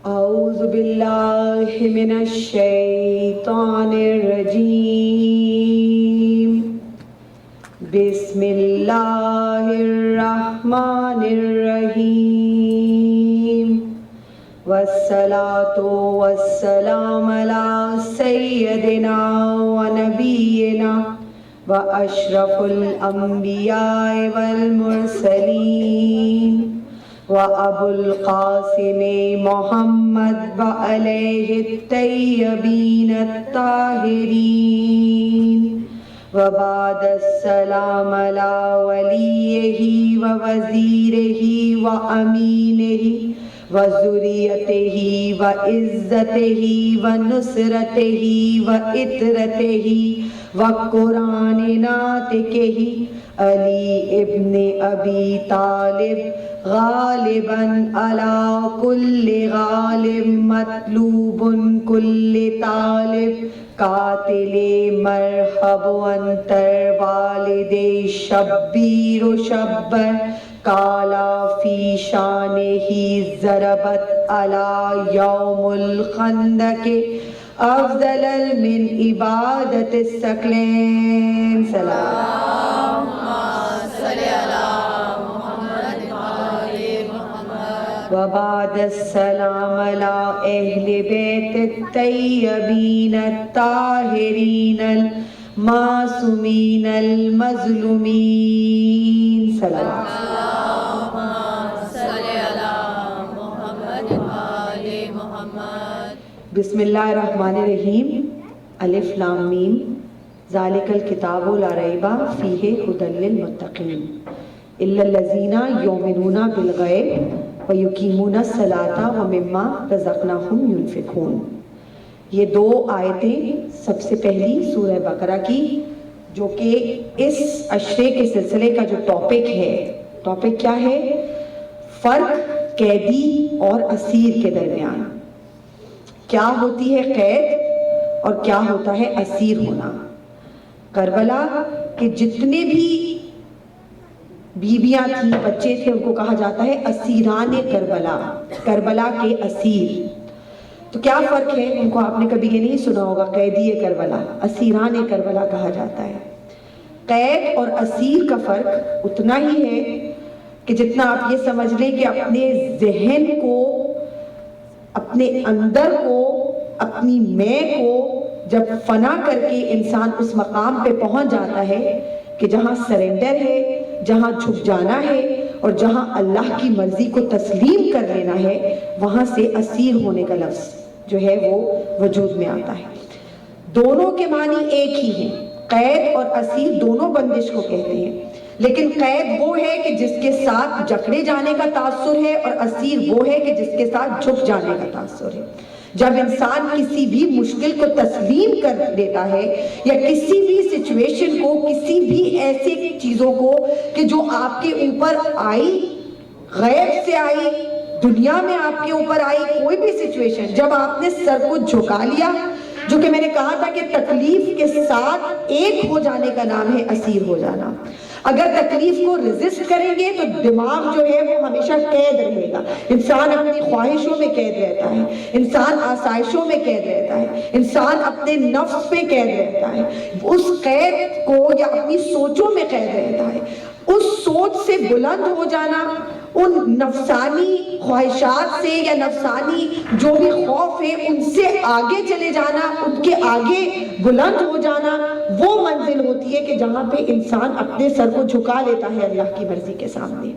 اعوذ باللہ من الشیطان الرجیم بسم اللہ الرحمن الرحیم والصلاة والسلام علی سیدنا ونبینا واشرف الانبیاء والمرسلین وابو القاسم محمد وعلیہ الطیبین الطاہرین وبعد السلام علی ولیہ ووزیرہ وامینہ وذریتہ وعزتہ ونصرتہ وعطرتہ وقرآن ناطقہ علی ابن ابی طالب غالباً علی کل غالب مطلوب کل طالب قاتل مرحب انتر والد شبیر و شبر کالا فی شانہ ضربت علی یوم الخندق افضل من عبادت الثقلین سلام صلی اللہ وبعد السلام علی اہل بیت الطیبین الطاہرین المعصومین المظلومین سلام صلی علی محمد آل محمد بسم اللہ الرحمن الرحیم الف لام میم ذالک الکتاب لا ریب فیہ ھدی للمتقین الا الذین یؤمنون بالغیب وَيُقِيمُونَ الصَّلَاةَ وَمِمَّا رَزَقْنَاهُمْ يُنْفِقُونَ۔ یہ دو آیتیں سب سے پہلی سورہ بقرہ کی، جو کہ اس عشرے کے سلسلے کا جو ٹاپک ہے، ٹاپک کیا ہے؟ فرق قیدی اور اسیر کے درمیان۔ کیا ہوتی ہے قید اور کیا ہوتا ہے اسیر ہونا؟ کربلا کے جتنے بھی بیویاں تھیں، بچے تھے، ان کو کہا جاتا ہے اسیران کربلا، کربلا کے اسیر۔ تو کیا فرق ہے؟ ان کو آپ نے کبھی یہ نہیں سنا ہوگا، قیدی کربلا، اسیران کربلا کہا جاتا ہے۔ قید اور اسیر کا فرق اتنا ہی ہے کہ جتنا آپ یہ سمجھ لیں کہ اپنے ذہن کو، اپنے اندر کو، اپنی میں کو جب فنا کر کے انسان اس مقام پہ پہنچ جاتا ہے کہ جہاں سرنڈر ہے، جہاں جھک جانا ہے اور جہاں اللہ کی مرضی کو تسلیم کر لینا ہے، وہاں سے اسیر ہونے کا لفظ جو ہے وہ وجود میں آتا ہے۔ دونوں کے معنی ایک ہی ہیں، قید اور اسیر دونوں بندش کو کہتے ہیں، لیکن قید وہ ہے کہ جس کے ساتھ جکڑے جانے کا تاثر ہے اور اسیر وہ ہے کہ جس کے ساتھ جھک جانے کا تاثر ہے۔ جب انسان کسی بھی مشکل کو تسلیم کر دیتا ہے یا کسی بھی سچویشن کو، کسی بھی ایسے چیزوں کو کہ جو آپ کے اوپر آئی، غیب سے آئی، دنیا میں آپ کے اوپر آئی کوئی بھی سچویشن، جب آپ نے سر کو جھکا لیا، جو کہ میں نے کہا تھا کہ تکلیف کے ساتھ ایک ہو جانے کا نام ہے اسیر ہو جانا۔ اگر تکلیف کو ریزسٹ کریں گے تو دماغ جو ہے وہ ہمیشہ قید رہے گا، انسان اپنی خواہشوں میں قید رہتا ہے، انسان آسائشوں میں قید رہتا ہے، انسان اپنے نفس پہ قید رہتا ہے، اس قید کو یا اپنی سوچوں میں قید رہتا ہے۔ اس سوچ سے بلند ہو جانا، ان نفسانی خواہشات سے یا نفسانی جو بھی خوف ہے ان سے آگے چلے جانا، ان کے آگے بلند ہو جانا، وہ منزل ہوتی ہے کہ جہاں پہ انسان اپنے سر کو جھکا لیتا ہے اللہ کی مرضی کے سامنے۔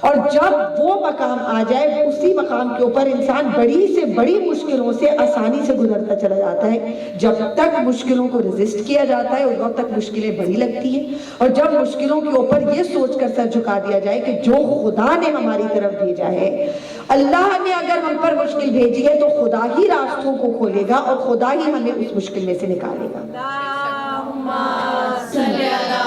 اور جب وہ مقام آ جائے، اسی مقام کے اوپر انسان بڑی سے بڑی مشکلوں سے آسانی سے گزرتا چلا جاتا ہے۔ جب تک مشکلوں کو ریزسٹ کیا جاتا ہے اس وقت تک مشکلیں بڑی لگتی ہیں، اور جب مشکلوں کے اوپر یہ سوچ کر سر جھکا دیا جائے کہ جو خدا نے ہماری طرف بھیجا ہے، اللہ نے اگر ہم پر مشکل بھیجی ہے تو خدا ہی راستوں کو کھولے گا اور خدا ہی ہمیں اس مشکل میں سے نکالے گا۔ اللہم صلی علی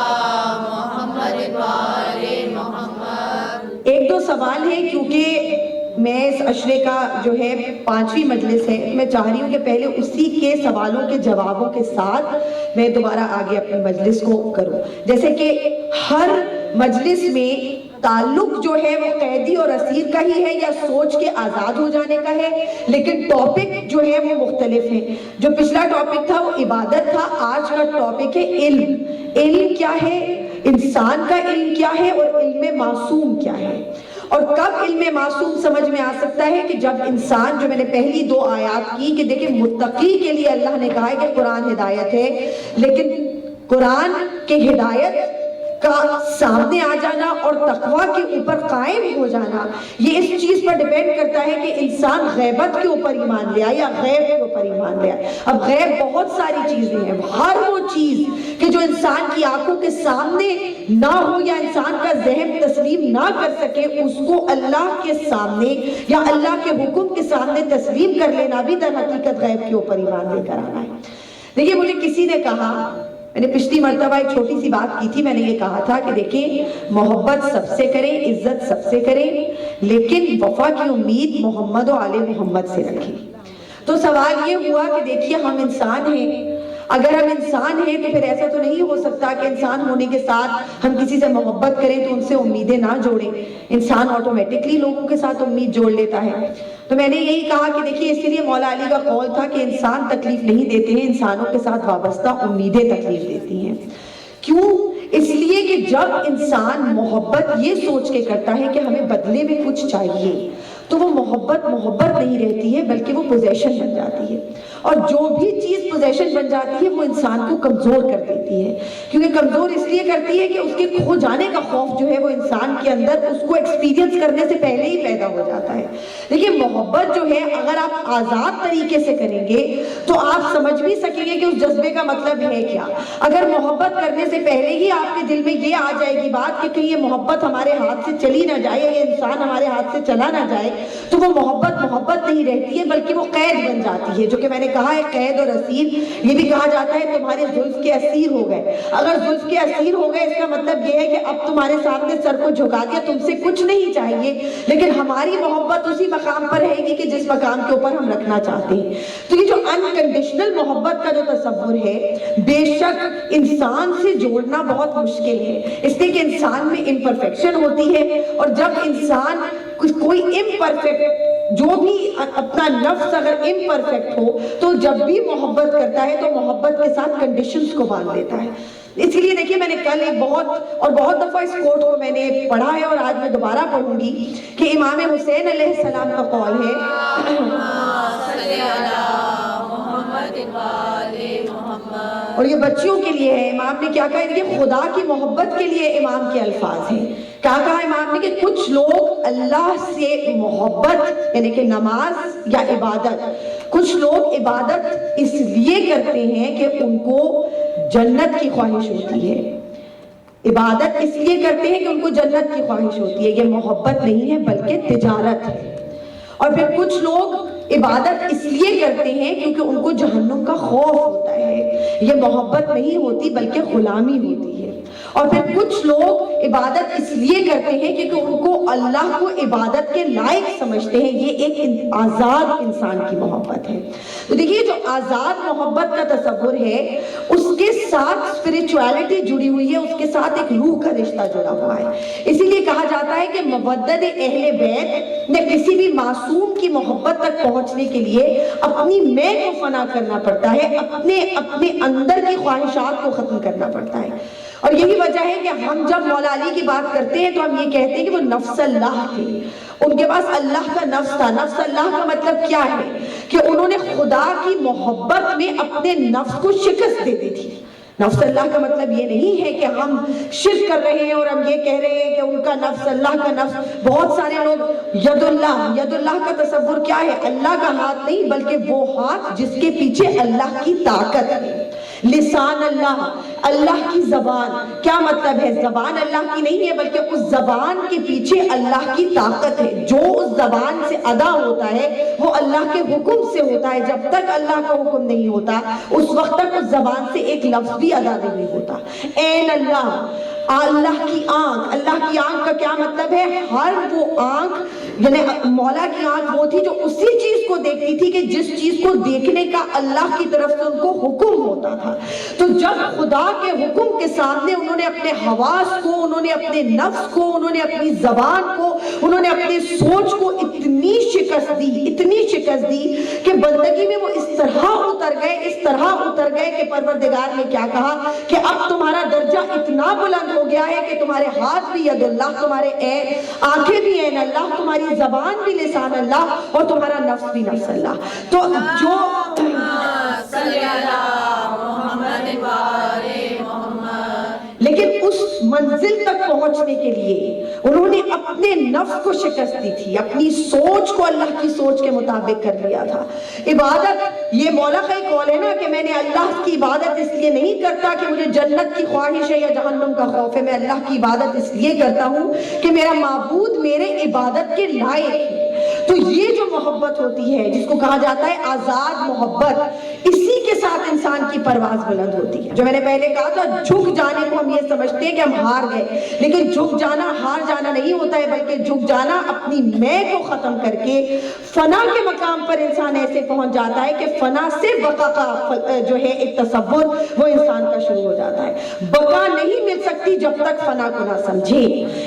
محمد وآل محمد۔ ایک دو سوال ہے، کیونکہ میں اس عشرے کا جو ہے 5ویں مجلس ہے، میں چاہ رہی ہوں کہ پہلے اسی کے سوالوں کے جوابوں کے ساتھ میں دوبارہ آگے اپنی مجلس کو کروں۔ جیسے کہ ہر مجلس میں تعلق جو ہے وہ قیدی اور اسیر کا ہی ہے یا سوچ کے آزاد ہو جانے کا ہے، لیکن ٹاپک جو ہے وہ مختلف ہے۔ جو پچھلا ٹاپک تھا وہ عبادت تھا، آج کا ٹاپک ہے علم۔ علم کیا ہے، انسان کا علم کیا ہے، اور علم معصوم کیا ہے۔ اور کب علم معصوم سمجھ میں آ سکتا ہے کہ جب انسان، جو میں نے پہلی 2 آیات کی کہ دیکھیں متقی کے لیے اللہ نے کہا ہے کہ قرآن ہدایت ہے، لیکن قرآن کے ہدایت کا سامنے آ جانا اور تقوی کے اوپر قائم ہو جانا، یہ اس چیز پر ڈیپینڈ کرتا ہے کہ انسان غیبت کے اوپر ایمان لے آئے یا غیب کے اوپر ایمان لے آئے۔ اب غیب بہت ساری چیزیں ہیں، ہر وہ چیز کہ جو انسان کی آنکھوں کے سامنے نہ ہو یا انسان کا ذہن تسلیم نہ کر سکے، اس کو اللہ کے سامنے یا اللہ کے حکم کے سامنے تسلیم کر لینا بھی در حقیقت غیب کے اوپر ایمان لے کر آنا ہے۔ دیکھیے مجھے کسی نے کہا، میں نے پچھلی مرتبہ ایک چھوٹی سی بات کی تھی، میں نے یہ کہا تھا کہ دیکھیں محبت سب سے کریں، عزت سب سے کریں، لیکن وفا کی امید محمد و آل محمد سے رکھیں۔ تو سوال یہ ہوا کہ دیکھیے ہم انسان ہیں، اگر ہم انسان ہیں تو پھر ایسا تو نہیں ہو سکتا کہ انسان ہونے کے ساتھ ہم کسی سے محبت کریں تو ان سے امیدیں نہ جوڑیں۔ انسان آٹومیٹکلی لوگوں کے ساتھ امید جوڑ لیتا ہے۔ تو میں نے یہی کہا کہ دیکھیے اسی لیے مولا علی کا قول تھا کہ انسان تکلیف نہیں دیتے ہیں، انسانوں کے ساتھ وابستہ امیدیں تکلیف دیتی ہیں۔ کیوں؟ اس لیے کہ جب انسان محبت یہ سوچ کے کرتا ہے کہ ہمیں بدلے میں کچھ چاہیے، تو وہ محبت نہیں رہتی ہے بلکہ وہ پوزیشن بن جاتی ہے۔ اور جو بھی چیز پوزیشن بن جاتی ہے وہ انسان کو کمزور کر دیتی ہے، کیونکہ کمزور اس لیے کرتی ہے کہ اس کے کھو جانے کا خوف جو ہے وہ انسان کے اندر اس کو ایکسپیرینس کرنے سے پہلے ہی پیدا ہو جاتا ہے۔ دیکھیے محبت جو ہے اگر آپ آزاد طریقے سے کریں گے تو آپ سمجھ بھی سکیں گے کہ اس جذبے کا مطلب ہے کیا۔ اگر محبت کرنے سے پہلے ہی آپ کے دل میں یہ آ جائے گی بات کہ کہیں یہ محبت ہمارے ہاتھ سے چلی نہ جائے، یہ انسان ہمارے ہاتھ سے چلا نہ جائے، تو وہ محبت نہیں رہتی ہے بلکہ وہ قید بن جاتی ہے۔ جو کہ میں نے کہا ہے قید اور اسیر، یہ بھی کہا جاتا ہے تمہارے زلف کے اسیر ہو گئے۔ اگر زلف کے اسیر ہو گئے اس کا مطلب یہ ہے کہ اب تمہارے سامنے سر کو جھکا دیا، تم سے کچھ نہیں چاہیے، لیکن ہماری محبت اسی مقام پر رہے گی کہ جس مقام کے اوپر ہم رکھنا چاہتے ہیں۔ تو یہ جو انکنڈیشنل محبت کا جو تصور ہے، بے شک انسان سے جوڑنا بہت مشکل ہے، اس لیے کہ انسان میں امپرفیکشن ہوتی ہے، اور جب انسان کوئی امپرفیکٹ، جو بھی اپنا نفس اگر امپرفیکٹ ہو تو جب بھی محبت کرتا ہے تو محبت کے ساتھ کنڈیشنز کو باندھ دیتا ہے۔ اس لیے دیکھیے میں نے کل ایک بہت دفعہ اس کوٹ کو میں نے پڑھا ہے اور آج میں دوبارہ پڑھوں گی کہ امام حسین علیہ السلام کا قول ہے، اور یہ بچیوں کے لیے ہے۔ امام نے کیا کہا ہے؟ یہ خدا کی محبت کے لیے امام کے الفاظ ہیں۔ کیا کہا امام نے کہ کچھ لوگ اللہ سے محبت یعنی کہ نماز یا عبادت، کچھ لوگ عبادت اس لیے کرتے ہیں کہ ان کو جنت کی خواہش ہوتی ہے، عبادت اس لیے کرتے ہیں کہ ان کو جنت کی خواہش ہوتی ہے، یہ محبت نہیں ہے بلکہ تجارت ہے۔ اور پھر کچھ لوگ عبادت اس لیے کرتے ہیں کیونکہ ان کو جہنم کا خوف ہوتا ہے، یہ محبت نہیں ہوتی بلکہ غلامی ہوتی ہے۔ اور پھر کچھ لوگ عبادت اس لیے کرتے ہیں کیونکہ ان کو اللہ کو عبادت کے لائق سمجھتے ہیں، یہ ایک آزاد انسان کی محبت ہے۔ تو دیکھیے جو آزاد محبت کا تصور ہے اس کے ساتھ اسپرچویلٹی جڑی ہوئی ہے، اس کے ساتھ ایک روح کا رشتہ جڑا ہوا ہے۔ اسی لیے کہا جاتا ہے کہ مودت اہل بیت نے کسی بھی معصوم کی محبت تک پہنچنے کے لیے اپنی میں کو فنا کرنا پڑتا ہے، اپنے اندر کی خواہشات کو ختم کرنا پڑتا ہے۔ اور یہی وجہ ہے کہ ہم جب مولا علی کی بات کرتے ہیں تو ہم یہ کہتے ہیں کہ وہ نفس اللہ تھے، ان کے پاس اللہ کا نفس تھا۔ نفس اللہ کا مطلب کیا ہے؟ کہ انہوں نے خدا کی محبت میں اپنے نفس کو شکست دے دی تھی۔ نفس اللہ کا مطلب یہ نہیں ہے کہ ہم شرک کر رہے ہیں اور ہم یہ کہہ رہے ہیں کہ ان کا نفس اللہ کا نفس۔ بہت سارے لوگ ید اللہ کا تصور کیا ہے؟ اللہ کا ہاتھ نہیں بلکہ وہ ہاتھ جس کے پیچھے اللہ کی طاقت ہے۔ لسان اللہ کی زبان، کیا مطلب ہے؟ زبان اللہ کی نہیں ہے بلکہ اس زبان کے پیچھے اللہ کی طاقت ہے، جو اس زبان سے ادا ہوتا ہے وہ اللہ کے حکم سے ہوتا ہے۔ جب تک اللہ کا حکم نہیں ہوتا اس وقت تک اس زبان سے ایک لفظ بھی ادا نہیں ہوتا۔ این اللہ کی آنکھ، اللہ کی آنکھ کا کیا مطلب ہے؟ ہر وہ آنکھ یعنی مولا کی آنکھ وہ تھی جو اسی چیز کو دیکھتی تھی کہ جس چیز کو دیکھنے کا اللہ کی طرف سے ان کو حکم ہوتا تھا. تو جب خدا کے حکم کے سامنے انہوں نے اپنے حواس کو، انہوں نے اپنے نفس کو، انہوں نے اپنی زبان کو، انہوں نے اپنے سوچ کو اتنی شکست دی کہ بندگی میں وہ اس طرح اتر گئے کہ پروردگار نے کیا کہا کہ اب تمہارا درجہ اتنا بلند ہو گیا ہے کہ تمہارے ہاتھ بھی ید اللہ، تمہارے آنکھیں بھی عین اللہ، تمہاری زبان بھی لسان اللہ، اور تمہارا نفس بھی نفس اللہ. تو جو لیکن اس منزل تک پہنچنے کے لیے انہوں نے اپنے نفس کو شکست دی تھی، اپنی سوچ کو اللہ کی سوچ کے مطابق کر لیا تھا. عبادت، یہ مولا کا ایک قول ہے نا کہ میں نے اللہ کی عبادت اس لیے نہیں کرتا کہ مجھے جنت کی خواہش ہے یا جہنم کا خوف ہے، میں اللہ کی عبادت اس لیے کرتا ہوں کہ میرا معبود میرے عبادت کے لائق ہے. تو یہ جو محبت ہوتی ہے جس کو کہا جاتا ہے آزاد محبت، اسی کے ساتھ انسان کی پرواز بلند ہوتی ہے. جو میں نے پہلے کہا تھا جھک جانے کو ہم یہ سمجھتے ہیں کہ ہم ہار گئے، لیکن جھک جانا ہار جانا نہیں ہوتا ہے، بلکہ جھک جانا اپنی میں کو ختم کر کے فنا کے مقام پر انسان ایسے پہنچ جاتا ہے کہ فنا سے بقا کا جو ہے ایک تصور وہ انسان کا شروع ہو جاتا ہے. بقا نہیں مل سکتی جب تک فنا کو نہ سمجھے،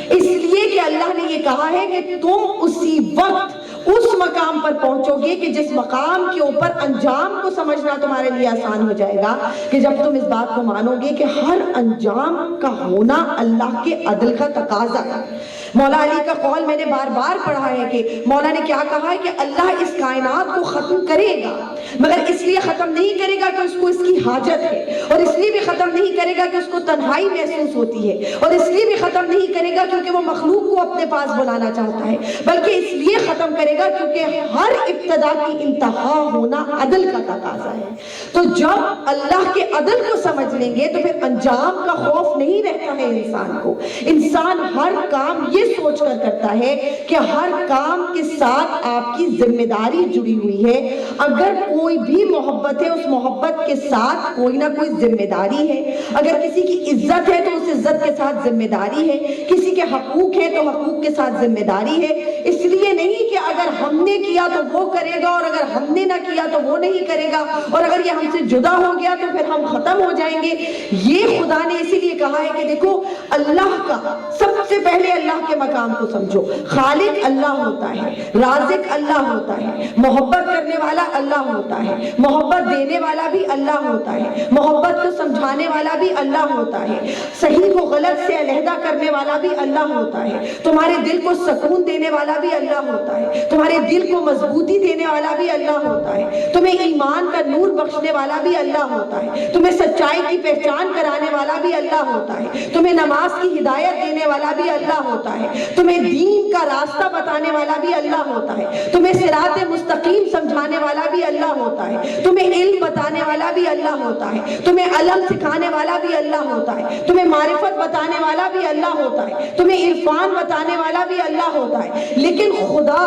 اس لیے کہ اللہ نے یہ کہا ہے کہ تم اسی وقت اس مقام پر پہنچو گے کہ جس مقام کے اوپر انجام کو سمجھنا تمہارے لیے آسان ہو جائے گا، کہ جب تم اس بات کو مانو گے کہ ہر انجام کا ہونا اللہ کے عدل کا تقاضا ہے. مولا علی کا قول میں نے بار بار پڑھا ہے کہ مولا نے کیا کہا ہے کہ اللہ اس کائنات کو ختم کرے گا، مگر اس لیے ختم نہیں کرے گا کہ اس کو اس کی حاجت ہے، اور اس لیے بھی ختم نہیں کرے گا کہ اس کو تنہائی محسوس ہوتی ہے، اور اس لیے بھی ختم نہیں کرے گا کیونکہ وہ مخلوق کو اپنے پاس بلانا چاہتا ہے، بلکہ اس لیے ختم کرے گا کیونکہ ہر ابتدا کی انتہا ہونا عدل کا تقاضا ہے. تو جب اللہ کے عدل کو سمجھ لیں گے تو پھر انجام کا خوف نہیں رہتا ہے انسان کو. انسان ہر کام یہ سوچ کر کرتا ہے کہ ہر کام کے ساتھ آپ کی ذمہ داری جڑی ہوئی ہے. اگر کوئی بھی محبت ہے، اس محبت کے ساتھ کوئی نہ کوئی ذمہ داری ہے. اگر کسی کی عزت ہے تو اس عزت کے ساتھ ذمہ داری ہے، کسی کے حقوق ہے تو حقوق کے ساتھ ذمہ داری ہے. اس لیے نہیں کہ اگر ہم نے کیا تو وہ کرے گا اور اگر ہم نے نہ کیا تو وہ نہیں کرے گا، اور اگر یہ ہم سے جدا ہو گیا تو پھر ہم ختم ہو جائیں گے. یہ خدا نے اسی لیے کہا ہے کہ دیکھو اللہ کا سب سے پہلے اللہ کے مقام کو سمجھو. خالق اللہ ہوتا ہے، رازق اللہ ہوتا ہے، محبت کرنے والا اللہ ہوتا ہے، محبت دینے والا بھی اللہ ہوتا ہے، محبت کو سمجھانے والا بھی اللہ ہوتا ہے، صحیح کو غلط سے علیحدہ کرنے والا بھی اللہ ہوتا ہے، تمہارے دل کو سکون دینے والا بھی اللہ ہوتا ہے، تمہارے دل کو مضبوطی دینے والا بھی اللہ ہوتا ہے، تمہیں ایمان کا نور بخشنے والا بھی اللہ ہوتا ہے، تمہیں سچائی کی پہچان کرانے والا بھی اللہ ہوتا ہے، تمہیں نماز کی ہدایت دینے والا بھی اللہ ہوتا ہے، تمہیں دین کا راستہ بتانے والا بھی اللہ ہوتا ہے، تمہیں صراط مستقیم سمجھانے والا بھی اللہ ہوتا ہے، تمہیں علم بتانے والا بھی اللہ ہوتا ہے، تمہیں علم سکھانے والا بھی اللہ ہوتا ہے، تمہیں معرفت بتانے والا بھی اللہ ہوتا ہے، تمہیں عرفان بتانے والا بھی اللہ ہوتا ہے. لیکن خدا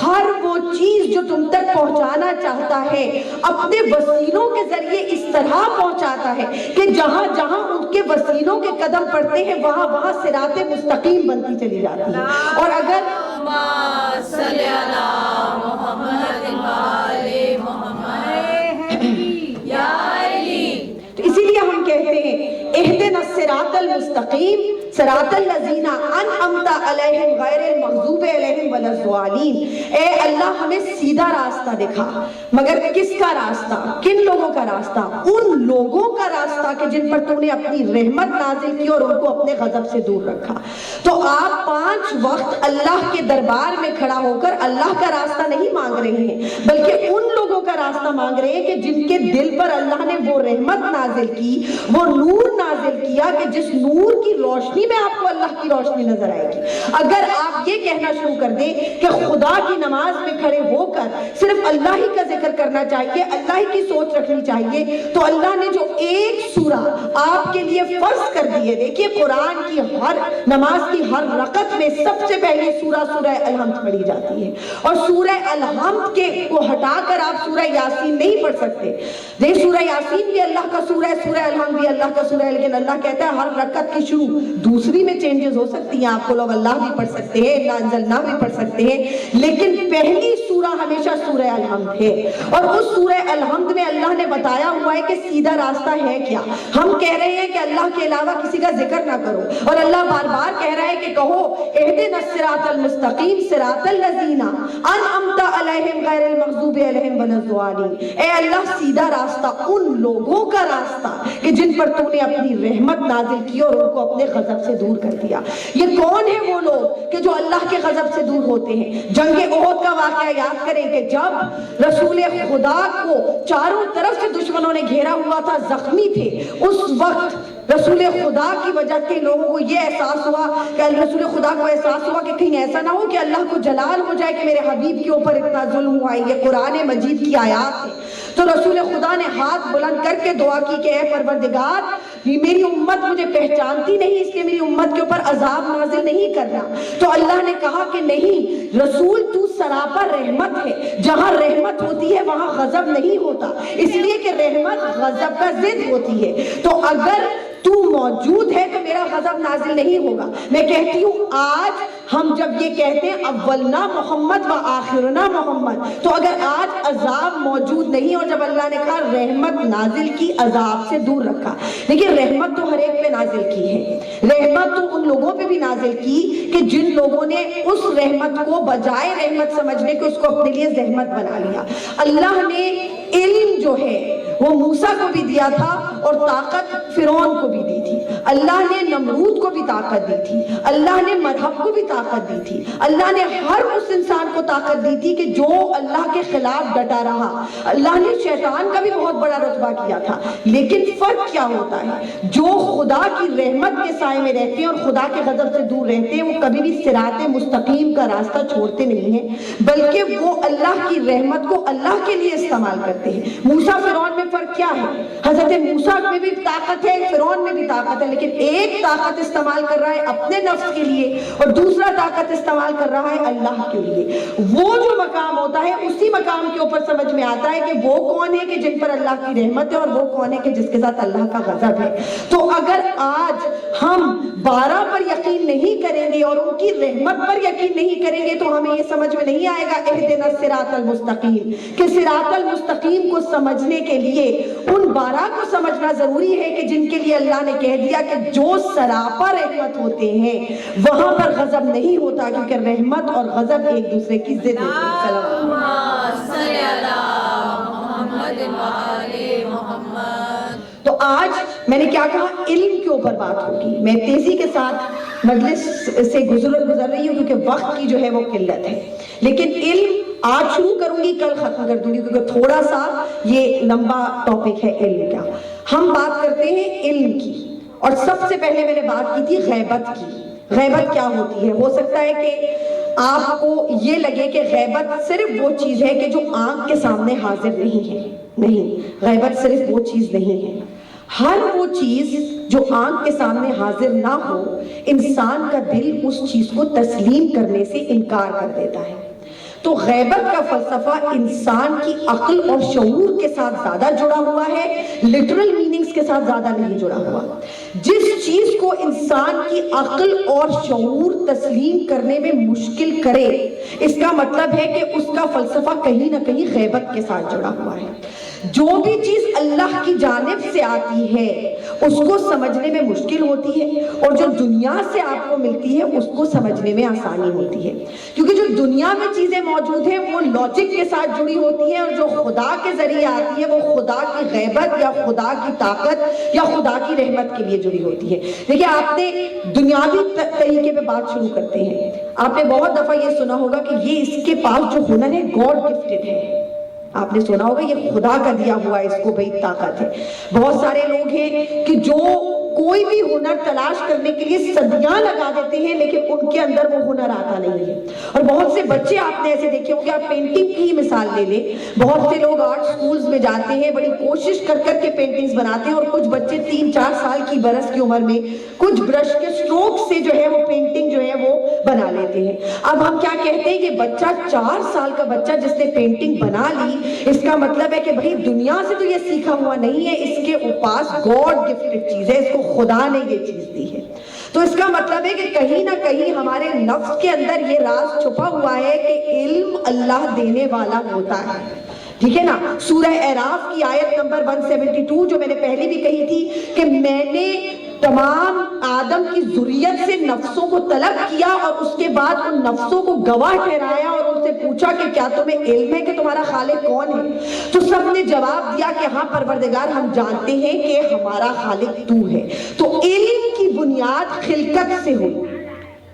ہر وہ چیز جو تم تک پہنچانا چاہتا ہے اپنے وسیلوں کے ذریعے اس طرح پہنچاتا ہے کہ جہاں جہاں ان کے وسیلوں کے قدم پڑتے ہیں وہاں وہاں صراط مستقیم بنتی چلی جاتی ہے. اور اگر تو اسی لیے ہم کہتے ہیں اہدنا الصراط المستقیم صراط الذین انعمت علیہم غیر المغضوب علیہم ولا الضالین. اے اللہ ہمیں سیدھا راستہ دکھا، مگر کس کا راستہ؟ کن لوگوں کا راستہ؟ ان لوگوں کا راستہ کہ جن پر تو نے اپنی رحمت نازل کی اور ان کو اپنے غضب سے دور رکھا. تو آپ 5 وقت اللہ کے دربار میں کھڑا ہو کر اللہ کا راستہ نہیں مانگ رہے ہیں، بلکہ ان لوگوں کا راستہ مانگ رہے ہیں کہ جن کے دل پر اللہ نے وہ رحمت نازل کی، وہ نور نازل کیا کہ جس نور کی روشنی میں آپ کو اللہ کی روشنی نظر آئے گی. اگر آپ یہ کہنا شروع کر دیں کہ خدا کی نماز میں کھڑے ہو کر صرف اللہ ہی کا ذکر کرنا چاہیے، اللہ ہی کی سوچ رکھنی چاہیے، تو اللہ نے جو ایک سورہ آپ کے لیے فرض کر دی ہے، دیکھیے قرآن کی ہر نماز کی ہر رکعت میں سب سے پہلے سورہ الحمد پڑھی جاتی ہے، اور سورہ الحمد کے کو ہٹا کر آپ سورہ سورہ یاسین نہیں پڑھ سکتے. دیکھ سورہ یاسین بھی اللہ کا سورہ ہے, سورہ الحمد بھی اللہ کا سورہ ہے, لیکن اللہ کہتا ہے ہر رکعت کی شروع دوسری میں چینجز ہو سکتی ہیں. آپ کو لوگ اللہ بھی پڑھ سکتے ہیں, انا انزلنا بھی پڑھ سکتے ہیں, لیکن پہلی سورہ ہمیشہ سورہ الحمد ہے. اور اس سورہ الحمد میں اللہ نے بتایا ہوا ہے کہ سیدھا راستہ ہے کیا. ہم کہہ رہے ہیں کہ اللہ کے علاوہ کسی کا ذکر نہ کرو, اور اللہ بار بار کہہ رہا ہے کہ کہو اہدنا الصراط المستقیم صراط الذین انعمت علیہم غیر المغضوب علیہم ولا الضالین. اے اللہ سیدھا راستہ ان لوگوں کا راستہ کہ جن پر تو نے اپنی رحمت نازل کی اور ان کو اپنے غضب سے دور کر دیا. یہ کون ہیں وہ لوگ کہ جو اللہ کے غضب سے دور ہوتے ہیں؟ جنگ احد کا واقعہ یاد کریں کہ جب رسول خدا کو چاروں طرف سے دشمنوں نے گھیرا ہوا تھا, زخمی تھے, اس وقت رسول خدا کی وجہ کے لوگوں کو یہ احساس ہوا کہ رسول خدا کو احساس ہوا کہ کہیں ایسا نہ ہو کہ اللہ کو جلال ہو جائے کہ میرے حبیب کے اوپر اتنا ظلم ہوا ہے. یہ قرآن مجید کی آیات ہے. تو رسول خدا نے ہاتھ بلند کر کے دعا کی کہ اے پروردگار, میری امت مجھے پہچانتی نہیں, اس لیے میری امت کے اوپر عذاب نازل نہیں کرنا. تو اللہ نے کہا کہ نہیں رسول, تو سراپا رحمت ہے, جہاں رحمت ہوتی ہے وہاں غضب نہیں ہوتا, اس لیے کہ رحمت غضب کا ضد ہوتی ہے. تو اگر تو موجود ہے تو میرا غضب نازل نہیں ہوگا. میں کہتی ہوں آج ہم جب یہ کہتے ہیں اولنا محمد و آخرنا محمد, تو اگر آج عذاب موجود نہیں اور جب اللہ نے کہا رحمت نازل کی, عذاب سے دور رکھا, لیکن رحمت تو ہر ایک پہ نازل کی ہے. رحمت تو ان لوگوں پہ بھی نازل کی کہ جن لوگوں نے اس رحمت کو بجائے رحمت سمجھنے کے اس کو اپنے لیے زحمت بنا لیا. اللہ نے علم جو ہے وہ موسیٰ کو بھی دیا تھا اور طاقت فرعون کو بھی دی تھی. اللہ نے نمرود کو بھی طاقت دی تھی, اللہ نے مرہب کو بھی طاقت دی تھی, اللہ نے ہر اس انسان کو طاقت دی تھی کہ جو اللہ کے خلاف ڈٹا رہا. اللہ نے شیطان کا بھی بہت بڑا رتبہ کیا تھا. لیکن فرق کیا ہوتا ہے, جو خدا کی رحمت کے سائے میں رہتے ہیں اور خدا کے غضب سے دور رہتے ہیں وہ کبھی بھی صراط مستقیم کا راستہ چھوڑتے نہیں ہیں, بلکہ وہ اللہ کی رحمت کو اللہ کے لیے استعمال کرتے ہیں. موسیٰ فرعون میں فرق کیا ہے؟ حضرت موسیٰ میں بھی طاقت ہے, فرعون میں بھی طاقت ہے, لیکن ایک طاقت استعمال کر رہا ہے اپنے نفس کے لیے اور دوسرا طاقت استعمال کر رہا ہے اللہ کے لیے. وہ جو مقام ہوتا ہے اسی مقام کے اوپر سمجھ میں آتا ہے کہ وہ کون ہے کہ جن پر اللہ کی رحمت ہے اور وہ کون ہے کہ جس کے ساتھ اللہ کا غضب ہے. تو اگر آج ہم 12 پر یقین نہیں کریں گے اور ان کی رحمت پر یقین نہیں کریں گے تو ہمیں یہ سمجھ میں نہیں آئے گا اہدنا الصراط المستقیم, کہ صراط المستقیم کو سمجھنے کے لیے ان 12 کو سمجھنا ضروری ہے کہ جن کے لیے اللہ نے کہہ دیا کہ جو سراپا رحمت ہوتے ہیں وہاں پر غضب نہیں ہوتا, کیونکہ رحمت اور غضب ایک دوسرے کی ضد ہوتے ہیں. تو آج میں نے کیا کہا, علم کے اوپر بات ہوگی. میں تیزی کے ساتھ مجلس سے گزر رہی ہوں کیونکہ وقت کی جو ہے وہ قلت ہے, لیکن علم آج شروع کروں گی کل ختم کر دوں گی کیونکہ تھوڑا سا یہ لمبا ٹاپک ہے علم کا. ہم بات کرتے ہیں علم کی, اور سب سے پہلے میں نے بات کی تھی غیبت کی. غیبت کیا ہوتی ہے؟ ہو سکتا ہے کہ آپ کو یہ لگے کہ غیبت صرف وہ چیز ہے کہ جو آنکھ کے سامنے حاضر نہیں ہے. نہیں, غیبت صرف وہ چیز نہیں ہے. ہر وہ چیز جو آنکھ کے سامنے حاضر نہ ہو, انسان کا دل اس چیز کو تسلیم کرنے سے انکار کر دیتا ہے. تو غیبت کا فلسفہ انسان کی عقل اور شعور کے ساتھ زیادہ جڑا ہوا ہے, لٹرل میننگز کے ساتھ زیادہ نہیں جڑا ہوا. جس چیز کو انسان کی عقل اور شعور تسلیم کرنے میں مشکل کرے, اس کا مطلب ہے کہ اس کا فلسفہ کہیں نہ کہیں غیبت کے ساتھ جڑا ہوا ہے. جو بھی چیز اللہ کی جانب سے آتی ہے اس کو سمجھنے میں مشکل ہوتی ہے, اور جو دنیا سے آپ کو ملتی ہے اس کو سمجھنے میں آسانی ہوتی ہے. کیونکہ جو دنیا میں چیزیں موجود ہیں وہ لاجک کے ساتھ جڑی ہوتی ہیں, اور جو خدا کے ذریعے آتی ہے وہ خدا کی غیبت یا خدا کی طاقت یا خدا کی رحمت کے لیے جڑی ہوتی ہے. دیکھیں, آپ نے دنیاوی طریقے پہ بات شروع کرتے ہیں. آپ نے بہت دفعہ یہ سنا ہوگا کہ یہ اس کے پاس جو ہنر ہے گاڈ گفٹڈ ہے. آپ نے سنا ہوگا یہ خدا کا دیا ہوا ہے, اس کو بھئی طاقت ہے. بہت سارے لوگ ہیں کہ جو کوئی بھی ہنر تلاش کرنے کے لیے صدیاں لگا دیتے ہیں لیکن ان کے اندر وہ ہنر آتا نہیں ہے. اور بہت سے بچے آپ نے ایسے دیکھے ہوں گے, آپ پینٹنگ کی ہی مثال لے لیں, بہت سے لوگ آرٹ سکولز میں جاتے ہیں, بڑی کوشش کر کر کے پینٹنگز بناتے ہیں, اور کچھ بچے 3-4 سال کی برس کی عمر میں کچھ برش کے سٹروک سے جو ہے وہ پینٹنگ جو ہے وہ بنا لیتے ہیں. اب ہم کیا کہتے ہیں کہ بچہ 4 سال کا بچہ جس نے پینٹنگ بنا لی, اس کا مطلب ہے کہ بھئی دنیا سے تو یہ سیکھا ہوا نہیں ہے, اس کے پاس گاڈ گفٹڈ چیز ہے, اس کو خدا نے یہ چیز دی ہے. تو اس کا مطلب ہے کہ کہیں نہ کہیں ہمارے نفس کے اندر یہ راز چھپا ہوا ہے کہ علم اللہ دینے والا ہوتا ہے. ٹھیک ہے نا. سورہ اعراف کی آیت نمبر 172 جو میں نے پہلے بھی کہی تھی کہ میں نے تمام آدم کی ذریت سے نفسوں کو طلب کیا اور اس کے بعد ان نفسوں کو گواہ ٹھہرایا اور ان سے پوچھا کہ کیا تمہیں علم ہے کہ تمہارا خالق کون ہے؟ تو سب نے جواب دیا کہ ہاں پروردگار, ہم جانتے ہیں کہ ہمارا خالق تو ہے. تو علم کی بنیاد خلقت سے ہوئی.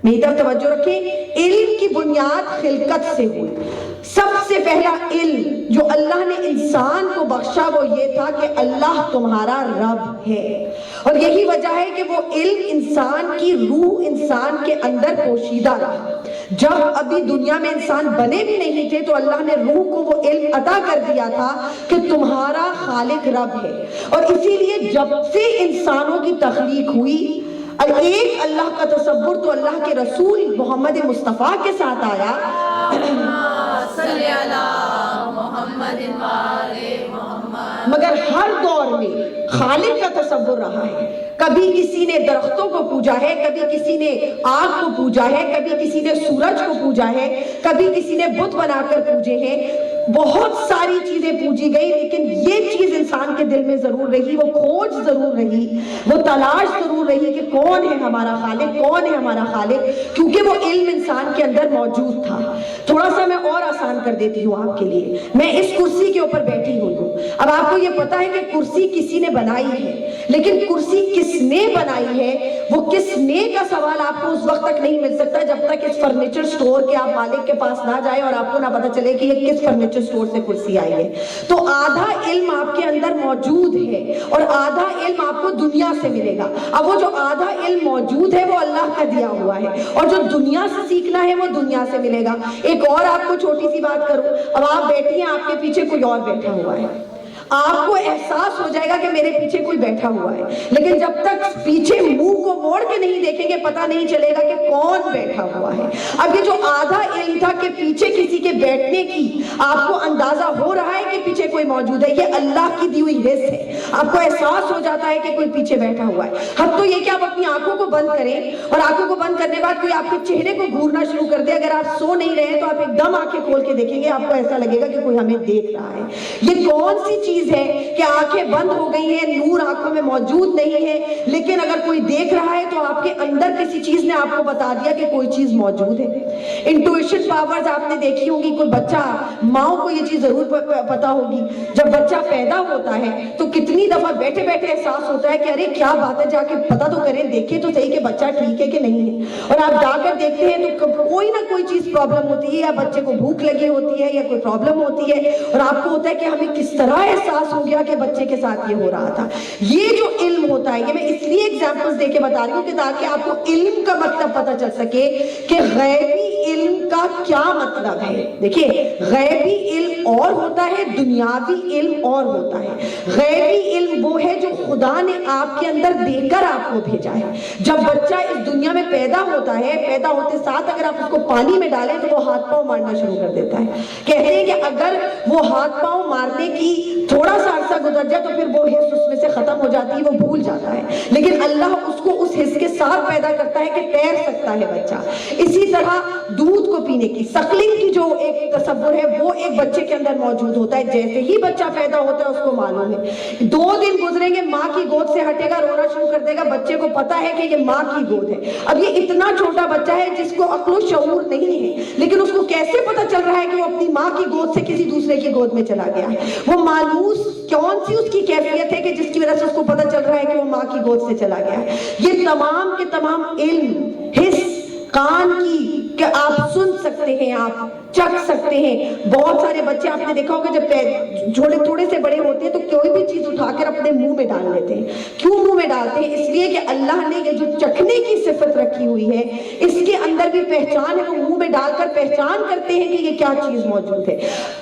میری طرف توجہ رکھیں, علم کی بنیاد خلقت سے ہوئی. سب سے پہلا علم جو اللہ نے انسان کو بخشا وہ یہ تھا کہ اللہ تمہارا رب ہے. اور یہی وجہ ہے کہ وہ علم انسان کی روح انسان کے اندر پوشیدہ رہا. جب ابھی دنیا میں انسان بنے بھی نہیں تھے تو اللہ نے روح کو وہ علم عطا کر دیا تھا کہ تمہارا خالق رب ہے. اور اسی لیے جب سے انسانوں کی تخلیق ہوئی, ایک اللہ کا تصور تو اللہ کے رسول محمد مصطفیٰ کے ساتھ آیا, مگر ہر دور میں خالق کا تصور رہا ہے. کبھی کسی نے درختوں کو پوجا ہے, کبھی کسی نے آگ کو پوجا ہے, کبھی کسی نے سورج کو پوجا ہے, کبھی کسی نے بت بنا کر پوجے ہیں. بہت ساری چیزیں پوجی گئی, لیکن یہ چیز انسان کے دل میں ضرور رہی, وہ کھوج ضرور رہی, وہ تلاش ضرور رہی کہ کون ہے ہمارا خالق, کون ہے ہمارا خالق, کیونکہ وہ علم انسان کے اندر موجود تھا. تھوڑا سا میں اور آسان کر دیتی ہوں آپ کے لیے. میں اس کرسی کے اوپر بیٹھی ہوئی ہوں. اب آپ کو یہ پتا ہے کہ کرسی کسی نے بنائی ہے, لیکن کرسی کس نے بنائی ہے, وہ کس نے کا سوال آپ کو اس وقت تک نہیں مل سکتا جب تک اس فرنیچر سٹور کے آپ مالک کے پاس نہ جائیں اور آپ کو نہ پتا چلے کہ یہ کس فرنیچر سٹور سے کرسی آئی ہے. تو آدھا علم آپ کے اندر موجود ہے اور آدھا علم آپ کو دنیا سے ملے گا. اب وہ جو آدھا علم موجود ہے وہ اللہ کا دیا ہوا ہے, اور جو دنیا سے سیکھنا ہے وہ دنیا سے ملے گا. ایک اور آپ کو چھوٹی سی بات کروں. اب آپ بیٹھی ہیں, آپ کے پیچھے کوئی اور بیٹھا ہوا ہے, آپ کو احساس ہو جائے گا کہ میرے پیچھے کوئی بیٹھا ہوا ہے, لیکن جب تک پیچھے منہ کو موڑ کے نہیں دیکھیں گے پتہ نہیں چلے گا کہ کون بیٹھا ہوا ہے. اب یہ جو آدھا علم تھا کہ پیچھے کسی کے بیٹھنے کی آپ کو اندازہ ہو رہا ہے کہ پیچھے کوئی موجود ہے, یہ اللہ کی دی ہوئی حس ہے. آپ کو احساس ہو جاتا ہے کہ کوئی پیچھے بیٹھا ہوا ہے. حد تو یہ کہ آپ اپنی آنکھوں کو بند کریں اور آنکھوں کو بند کرنے کے بعد کوئی آپ کے چہرے کو گھورنا شروع کر دے. اگر آپ سو نہیں رہے تو آپ ایک دم آنکھیں کھول کے دیکھیں گے, آپ کو ایسا لگے گا کہ کوئی ہمیں دیکھ رہا ہے. یہ کون سی چیز ہے کہ آنکھیں بند ہو گئی ہیں, نور آنکھوں میں موجود نہیں ہے, لیکن اگر کوئی دیکھ رہا ہے تو آپ کے اندر کسی چیز نے آپ کو بتا دیا کہ کوئی چیز موجود ہے. انٹویشن پاورز آپ نے دیکھی ہوں گی. کوئی بچہ, ماؤں کو یہ چیز ضرور پتا ہوگی, جب بچہ پیدا ہوتا ہے تو کتنی دفعہ بیٹھے بیٹھے احساس ہوتا ہے کہ ارے کیا بات ہے, جا کے پتا تو کریں, دیکھیں تو صحیح کہ بچہ ٹھیک ہے کہ نہیں ہے. اور آپ جا کر دیکھتے ہیں تو کوئی نہ کوئی چیز پرابلم ہوتی ہے, یا بچے کو بھوک لگی ہوتی ہے, یا کوئی پرابلم ہوتی ہے, اور آپ کو ہوتا ہے کہ ہمیں کس طرح احساس ہو گیا کہ بچے کے ساتھ یہ ہو رہا تھا. یہ جو علم ہوتا ہے, یہ میں اس لیے ایگزامپلز دے کے بتا رہی ہوں کہ تاکہ آپ کو علم کا مطلب پتہ چل سکے کہ غیبی علم کا کیا مطلب ہے. دیکھیے, غیبی علم اور ہوتا ہے, دنیاوی علم اور ہوتا ہے. غیبی علم وہ ہے جو خدا نے آپ کے اندر دے کر آپ کو بھیجا ہے. جب بچہ اس دنیا میں پیدا ہوتا ہے, پیدا ہوتے ساتھ اگر آپ اس کو پانی میں ڈالیں تو وہ ہاتھ پاؤں مارنا شروع کر دیتا ہے. کہتے ہیں کہ اگر وہ ہاتھ پاؤں مارنے کی تھوڑا سا عرصہ گزر جائے تو پھر وہ حس اس میں سے ختم ہو جاتی ہے, وہ بھول جاتا ہے. لیکن اللہ اس کو اس حس کے ساتھ پیدا کرتا ہے کہ تیر سکتا ہے بچہ. اسی طرح دودھ کو پینے کی, سکلنگ کی جو ایک تصور ہے وہ ایک بچے کے اندر موجود ہوتا ہے. جیسے ہی بچہ پیدا ہوتا ہے اس کو معلوم ہے, 2 دن گزریں گے ماں کی گود سے ہٹے گا, رونا شروع کر دے گا. بچے کو پتا ہے کہ یہ ماں کی گود ہے. اب یہ اتنا چھوٹا بچہ ہے جس کو عقل و شعور نہیں ہے, لیکن اس کو کیسے پتا چل رہا ہے کہ وہ اپنی ماں کی گود سے کسی دوسرے کی گود میں چلا گیا ہے. وہ مانوس کون سی اس کی کیفیت ہے کہ جس کی وجہ سے اس کو پتا چل رہا ہے کہ وہ ماں کی گود سے چلا گیا ہے. یہ تمام کے تمام علم, حس, کان کی کہ آپ سن سکتے ہیں, آپ چکھ سکتے ہیں. بہت سارے بچے آپ نے دیکھا ہوگا جب تھوڑے سے بڑے ہوتے ہیں تو کوئی بھی چیز اٹھا کر اپنے منہ میں ڈال لیتے ہیں. کیوں منہ میں ڈالتے ہیں؟ اس لیے کہ اللہ نے یہ جو چکھنے کی صفت رکھی ہوئی ہے اس کے اندر بھی پہچان ہے. وہ منہ میں ڈال کر پہچان کرتے ہیں کہ یہ کیا چیز موجود ہے.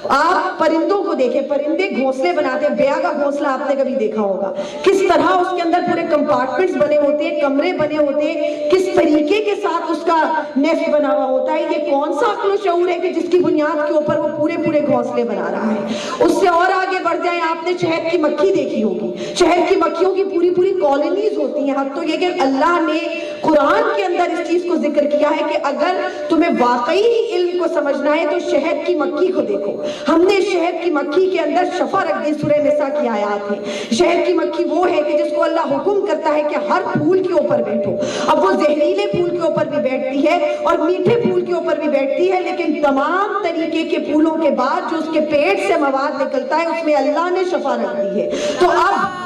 آپ پرندوں کو دیکھیں, پرندے گھونسلے بناتے ہیں. بیا کا گھونسلہ آپ نے کبھی دیکھا ہوگا, کس طرح اس کے اندر پورے کمپارٹمنٹس بنے ہوتے ہیں, کمرے بنے ہوتے ہیں, کس طریقے کے ساتھ اس کا نیسٹ بنا ہوا ہوتا ہے. یہ کون سا عقل و شعور ہے کہ جس کی بنیاد کے اوپر وہ پورے گھونسلے بنا رہا ہے. اس سے اور آگے بڑھ جائیں, آپ نے شہد کی مکھی دیکھی ہوگی. شہد کی مکھیوں کی پوری کالونیز ہوتی ہیں. حق تو یہ کہ اللہ نے قرآن کے اندر اس چیز کو ذکر کیا ہے کہ اگر تمہیں واقعی علم کو سمجھنا ہے تو شہد کی مکھی کو دیکھو. ہم نے شہد کی مکھی کے اندر شفا رکھ دی. سورہ نساء کی آیات ہے. شہد کی مکھی وہ ہے کہ جس کو اللہ حکم کرتا ہے کہ ہر پھول کے اوپر بیٹھو. اب وہ زہریلے پھول کے اوپر بھی بیٹھتی ہے اور میٹھے پھول کے اوپر بھی بیٹھتی ہے, لیکن تمام طریقے کے پھولوں کے بعد جو اس کے پیٹ سے مواد نکلتا ہے اس میں اللہ نے شفا رکھ دی ہے. تو اب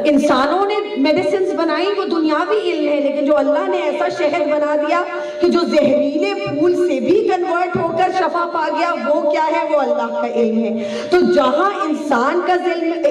انسانوں نے میڈیسنز بنائی, وہ دنیاوی علم ہے, لیکن جو اللہ نے ایسا شہد بنا دیا کہ جو زہریلے پھول سے بھی کنورٹ ہو کر شفا پا گیا, وہ کیا ہے؟ وہ اللہ کا علم ہے. تو جہاں انسان کا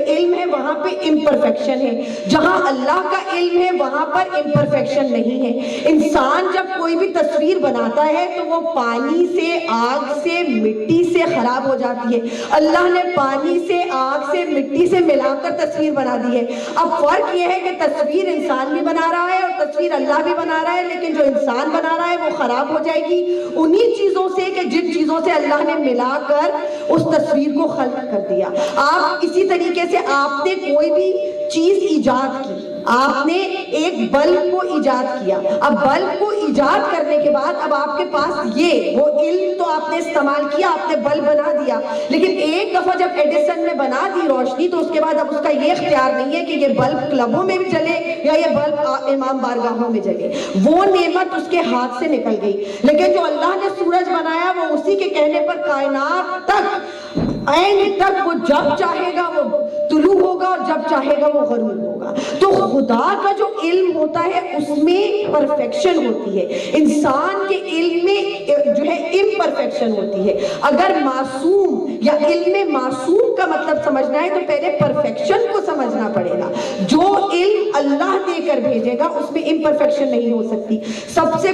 علم ہے وہاں پہ امپرفیکشن ہے, جہاں اللہ کا علم ہے وہاں پر امپرفیکشن نہیں ہے. انسان جب کوئی بھی تصویر بناتا ہے تو وہ پانی سے, آگ سے, مٹی سے خراب ہو جاتی ہے. اللہ نے پانی سے, آگ سے, مٹی سے ملا کر تصویر بنا دی ہے. اب فرق یہ ہے کہ تصویر انسان بھی بنا رہا ہے اور تصویر اللہ بھی بنا رہا ہے, لیکن جو انسان بنا رہا ہے وہ خراب ہو جائے گی انہی چیزوں سے کہ جن چیزوں سے اللہ نے ملا کر اس تصویر کو خلق کر دیا. آپ اسی طریقے سے آپ نے کوئی بھی چیز ایجاد کی, آپ نے ایک بلب کو ایجاد کیا. اب بلب کو ایجاد کرنے کے بعد اب آپ کے پاس یہ وہ علم تو آپ نے استعمال کیا, آپ نے بلب بنا دیا, لیکن ایک دفعہ جب ایڈیسن نے بنا دی روشنی تو اس کے بعد اب اس کا یہ اختیار نہیں ہے کہ یہ بلب کلبوں میں بھی جلے یا یہ بلب امام بارگاہوں میں جلے. وہ نعمت اس کے ہاتھ سے نکل گئی. لیکن جو اللہ نے سورج بنایا وہ اسی کے کہنے پر کائنات تک اینڈ تک وہ جب چاہے گا وہ طلوع ہوگا اور جب چاہے گا وہ غروب ہوگا. تو خدا کا جو علم ہوتا ہے اس میں پرفیکشن ہوتی ہے, انسان کے علم میں جو ہے امپرفیکشن ہوتی ہے. اگر معصوم یا علم معصوم کا مطلب سمجھنا ہے تو پہلے پرفیکشن کو سمجھنا پڑے گا. جو علم اللہ دے کر بھیجے گا اس میں امپرفیکشن نہیں ہو سکتی. سب سے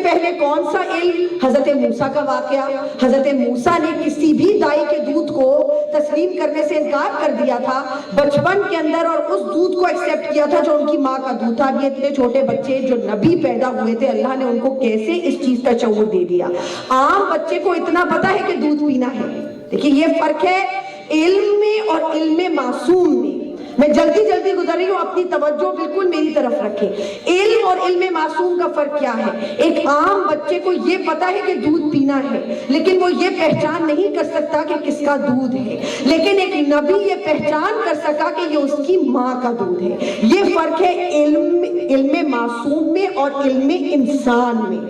پہلے کون سا علم؟ حضرت موسیٰ کا واقعہ. حضرت موسیٰ نے کسی بھی دائی کے دودھ کو تسلیم کرنے سے انکار کر دیا تھا بچپن کے اندر, اور اس دودھ کو ایکسیپٹ کیا تھا جو ان کی ماں کا دودھ تھا. اب یہ اتنے چھوٹے بچے جو نبی پیدا ہوئے تھے, اللہ نے ان کو کیسے اس چیز کا شعور دے دیا. عام بچے کو اتنا پتا ہے کہ دودھ پینا ہے. دیکھیں یہ فرق ہے علم میں اور علم معصوم میں. میں جلدی گزر رہی ہوں, اپنی توجہ بالکل میری طرف رکھیں. علم اور علم معصوم کا فرق کیا ہے؟ ایک عام بچے کو یہ پتا ہے کہ دودھ پینا ہے, لیکن وہ یہ پہچان نہیں کر سکتا کہ کس کا دودھ ہے. لیکن ایک نبی یہ پہچان کر سکا کہ یہ اس کی ماں کا دودھ ہے. یہ فرق ہے علم معصوم میں اور علم انسان میں.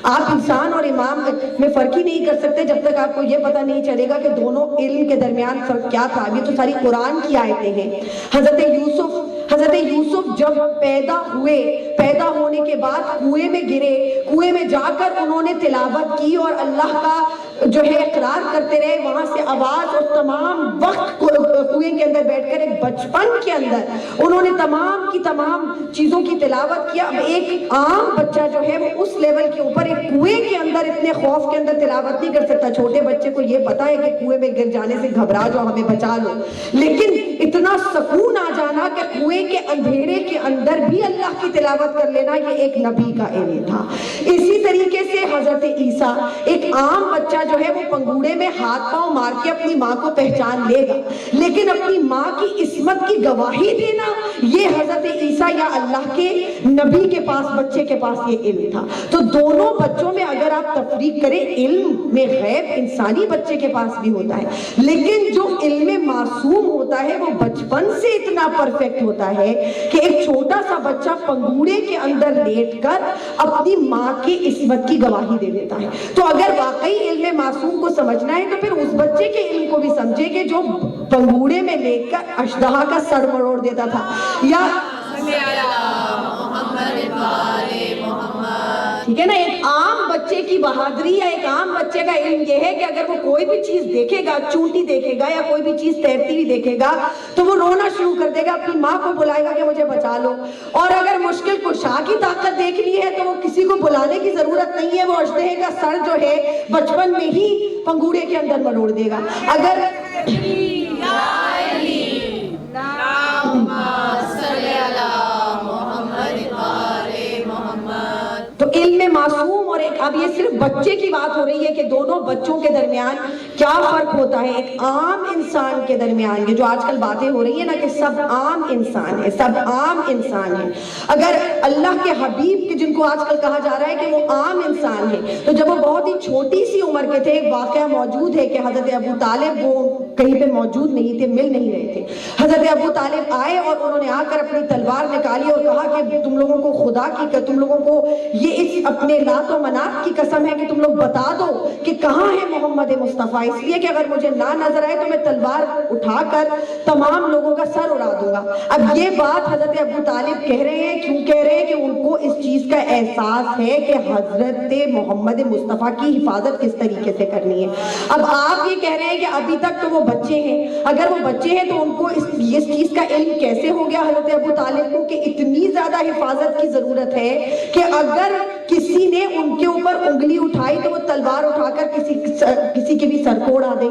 آپ انسان اور امام میں فرق ہی نہیں کر سکتے جب تک آپ کو یہ پتہ نہیں چلے گا کہ دونوں علم کے درمیان فرق کیا تھا. یہ تو ساری قرآن کی آیتیں ہیں. حضرت یوسف جب پیدا ہونے کے بعد کنویں میں گرے, کنویں میں جا کر انہوں نے تلاوت کی اور اللہ کا جو ہے اقرار کرتے رہے. وہاں سے آواز, اور تمام وقت کنویں کے اندر بیٹھ کر ایک بچپن کے اندر انہوں نے تمام کی تمام چیزوں کی تلاوت کیا. اب ایک عام بچہ جو ہے وہ اس لیول کے اوپر ایک کنویں کے اندر اتنے خوف کے اندر تلاوت نہیں کر سکتا. چھوٹے بچے کو یہ پتا ہے کہ کنویں میں گر جانے سے گھبرا جاؤ, ہمیں بچا لو, لیکن اتنا سکون آ جانا کہ کنویں کے اندھیرے کے اندر بھی اللہ کی تلاوت کر لینا, یہ ایک نبی کا علم تھا. اسی طریقے سے حضرت عیسیٰ, ایک عام بچہ جو ہے وہ پنگوڑے میں ہاتھ پاؤں مار کے اپنی ماں کو پہچان لے گا, لیکن اپنی ماں کی عصمت کی گواہی دینا یہ حضرت عیسیٰ یا اللہ کے نبی کے پاس, بچے کے پاس یہ علم تھا. تو دونوں بچوں میں اگر آپ تفریق کریں, علم میں غیب انسانی بچے کے پاس بھی ہوتا ہے, لیکن جو علم معصوم ہوتا ہے وہ بچپن سے اتنا پرفیکٹ ہوتا ہے کہ ایک چھوٹا سا بچہ پنگوڑے کے اندر لیٹ کر اپنی ماں کی عصمت کی گواہی دے دیتا ہے. تو اگر واقعی علم معصوم کو سمجھنا ہے تو پھر اس بچے کے علم کو بھی سمجھے کہ جو پنگوڑے میں لے کر اشدہا کا سر مروڑ دیتا تھا, یا ٹھیک ہے نا. ایک عام بچے کی بہادری یا ایک عام بچے کا علم یہ ہے کہ اگر وہ کوئی بھی چیز دیکھے گا, چونٹی دیکھے گا یا کوئی بھی چیز تیرتی ہوئی دیکھے گا تو وہ رونا شروع کر دے گا, اپنی ماں کو بلائے گا کہ مجھے بچا لو. اور اگر مشکل کشا کی طاقت دیکھنی ہے تو وہ کسی کو بلانے کی ضرورت نہیں ہے, وہ اژدہے کا سر جو ہے بچپن میں ہی پنگوڑے کے اندر مروڑ دے گا. اگر تو علم معصوم اور ایک, اب یہ صرف بچے کی بات ہو رہی ہے کہ دونوں بچوں کے درمیان کیا فرق ہوتا ہے ایک عام انسان کے درمیان. یہ جو آج کل باتیں ہو رہی ہیں نا کہ سب عام انسان ہے, سب عام انسان ہے. اگر اللہ کے حبیب کے, جن کو آج کل کہا جا رہا ہے کہ وہ عام انسان ہے, تو جب وہ بہت ہی چھوٹی سی عمر کے تھے, ایک واقعہ موجود ہے کہ حضرت ابو طالب وہ کہیں پہ موجود نہیں تھے, مل نہیں رہے تھے. حضرت ابو طالب آئے اور انہوں نے آ کر اپنی تلوار نکالی اور کہا کہ تم لوگوں کو خدا کی, تم لوگوں کو یہ اس اپنے لات و منات کی قسم ہے کہ تم لوگ بتا دو کہ کہاں ہے محمد مصطفیٰ, اس لیے کہ اگر مجھے نہ نظر آئے تو میں تلوار اٹھا کر تمام لوگوں کا سر اڑا دوں گا. اب یہ بات حضرت ابو طالب کہہ رہے ہیں, کیوں کہہ رہے ہیں؟ کہ ان کو اس چیز کا احساس ہے کہ حضرت محمد مصطفیٰ کی حفاظت کس طریقے سے کرنی ہے. اب آپ یہ کہہ رہے ہیں کہ ابھی تک تو وہ بچے ہیں, اگر وہ بچے ہیں تو ان کو اس چیز کا علم کیسے ہو گیا حضرت ابو طالب کو کہ اتنی زیادہ حفاظت کی ضرورت ہے کہ اگر کسی نے ان کے اوپر انگلی اٹھائی تو وہ تلوار اٹھا کر کسی کے بھی سر کو اڑا دیں.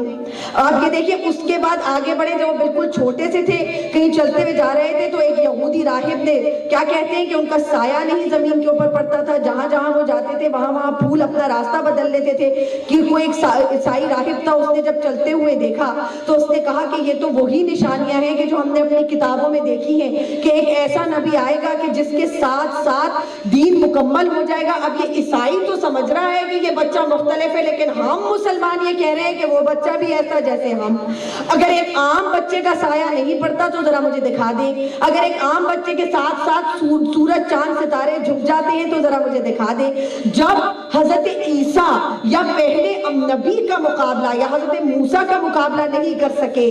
آپ یہ دیکھیں, اس کے بعد آگے بڑھے, جب وہ بالکل چھوٹے سے تھے, کہیں چلتے ہوئے جا رہے تھے تو ایک یہودی راہب نے, کیا کہتے ہیں کہ ان کا سایہ نہیں زمین کے اوپر پڑتا تھا, جہاں جہاں وہ جاتے تھے وہاں وہاں پھول اپنا راستہ بدل لیتے تھے. کہ کوئی ایک عیسائی راہب تھا, اس نے جب چلتے ہوئے دیکھا تو اس نے کہا کہ یہ تو وہی نشانیاں ہیں کہ جو ہم نے اپنی کتابوں میں دیکھی ہیں کہ ایک ایسا نبی آئے گا کہ جس کے ساتھ ساتھ دین مکمل ہو جائے گا. اب یہ عیسائی تو سمجھ رہا ہے کہ یہ بچہ مختلف ہے, لیکن ہم مسلمان یہ کہہ رہے ہیں کہ وہ بچہ بھی ایسا جیسے ہم. اگر ایک عام بچے کا سایہ نہیں پڑتا تو ذرا مجھے دکھا دیں. اگر ایک عام بچے کے ساتھ ساتھ سورج چاند ستارے جھک جاتے ہیں تو ذرا مجھے دکھا دیں. جب حضرت عیسیٰ یا پہلے نبی کا مقابلہ یا حضرت موسیٰ کا مقابلہ نہیں کر سکے